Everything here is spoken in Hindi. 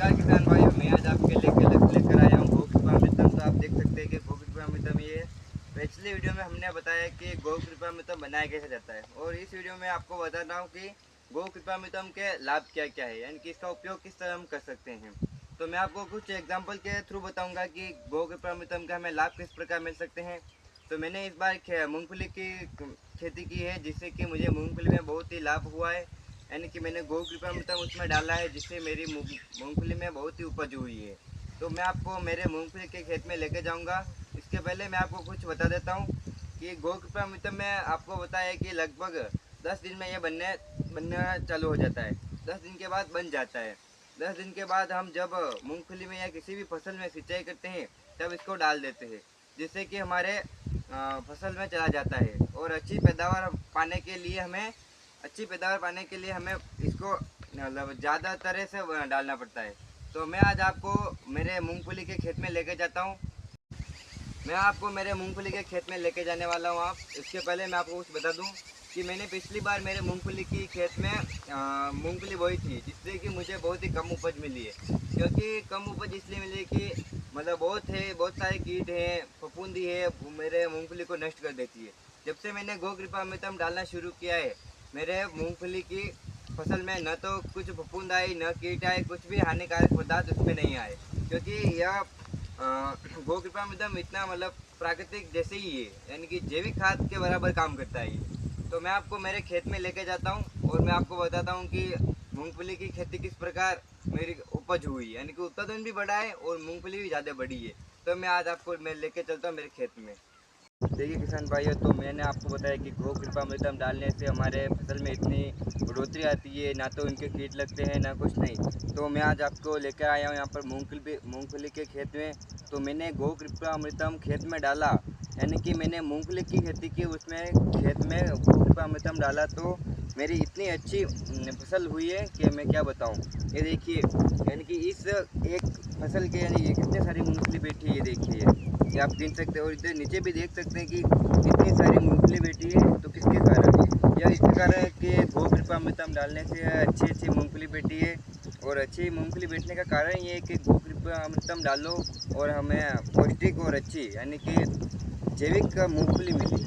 नमस्कार किसान भाइयों, मैं आज आपके लेकर आया हूँ गौ कृपामृतम। तो आप देख सकते हैं कि गौ कृपामृतम ये पिछली वीडियो में हमने बताया कि गौ कृपामृतम बनाया कैसे जाता है, और इस वीडियो में आपको बता रहा हूँ कि गौ कृपामृतम के लाभ क्या क्या है, यानी कि इसका उपयोग किस तरह हम कर सकते हैं। तो मैं आपको कुछ एग्जाम्पल के थ्रू बताऊँगा कि गौ कृपामृतम का हमें लाभ किस प्रकार मिल सकते हैं। तो मैंने इस बार मूँगफली की खेती की है, जिससे कि मुझे मूँगफली में बहुत ही लाभ हुआ है। यानी कि मैंने गौ कृपामृतम उसमें डाला है, जिससे मेरी मूंगफली में बहुत ही उपज हुई है। तो मैं आपको मेरे मूंगफली के खेत में लेके जाऊंगा। इसके पहले मैं आपको कुछ बता देता हूँ कि गौ कृपामृतम में आपको बताया कि लगभग 10 दिन में ये बनना चालू हो जाता है। 10 दिन के बाद बन जाता है। 10 दिन के बाद हम जब मूंगफली में या किसी भी फसल में सिंचाई करते हैं, तब इसको डाल देते हैं, जिससे कि हमारे फसल में चला जाता है। और अच्छी पैदावार पाने के लिए हमें इसको मतलब ज़्यादा तरह से डालना पड़ता है। तो मैं आज आपको मेरे मूंगफली के खेत में लेके जाता हूँ। मैं आपको मेरे मूंगफली के खेत में लेके जाने वाला हूँ। आप इसके पहले मैं आपको कुछ बता दूँ कि मैंने पिछली बार मेरे मूंगफली की खेत में मूंगफली बोई थी, जिससे कि मुझे बहुत ही कम उपज मिली है। क्योंकि कम उपज इसलिए मिली है कि मतलब बहुत सारे कीट हैं, फफूंदी है, मेरे मूंगफली को नष्ट कर देती है। जब से मैंने गो कृपामृतम डालना शुरू किया है, मेरे मूंगफली की फसल में न तो कुछ फफूंद आई, न कीट आए, कुछ भी हानिकारक पदार्थ उसमें नहीं आए। क्योंकि यह गो कृपामृतम इतना मतलब प्राकृतिक जैसे ही है, यानी कि जैविक खाद के बराबर काम करता है ये। तो मैं आपको मेरे खेत में लेके जाता हूँ और मैं आपको बताता हूँ कि मूंगफली की खेती किस प्रकार मेरी उपज हुई, यानी कि उत्पादन भी बढ़ा है और मूंगफली भी ज़्यादा बढ़ी है। तो मैं आज आपको मैं लेके चलता हूँ मेरे खेत में। देखिए किसान भाइयों, तो मैंने आपको बताया कि गो कृपामृतम डालने से हमारे फसल में इतनी बढ़ोतरी आती है, ना तो इनके कीट लगते हैं ना कुछ नहीं। तो मैं आज आपको लेकर आया हूँ यहाँ पर मूंगफली के खेत में। तो मैंने गो कृपामृतम खेत में डाला, यानी कि मैंने मूंगफली की खेती की, उसमें खेत में गो कृपामृतम डाला तो मेरी इतनी अच्छी फसल हुई है कि मैं क्या बताऊँ। ये देखिए, यानी कि इस एक फसल के यानी ये कितने सारी मूंगफली बैठी है, ये देखिए। ये आप गिन सकते हो, और इधर नीचे भी देख सकते हैं कि इतनी सारी मूंगफली बैठी है। तो किसके कारण? या इसके कारण है कि गो कृपामृतम डालने से अच्छी अच्छी मूंगफली बैठी है। और अच्छी मूंगफली बैठने का कारण ये है कि गो कृपामृतम डालो और हमें पौष्टिक और अच्छी यानी कि जैविक मूंगफली मिली।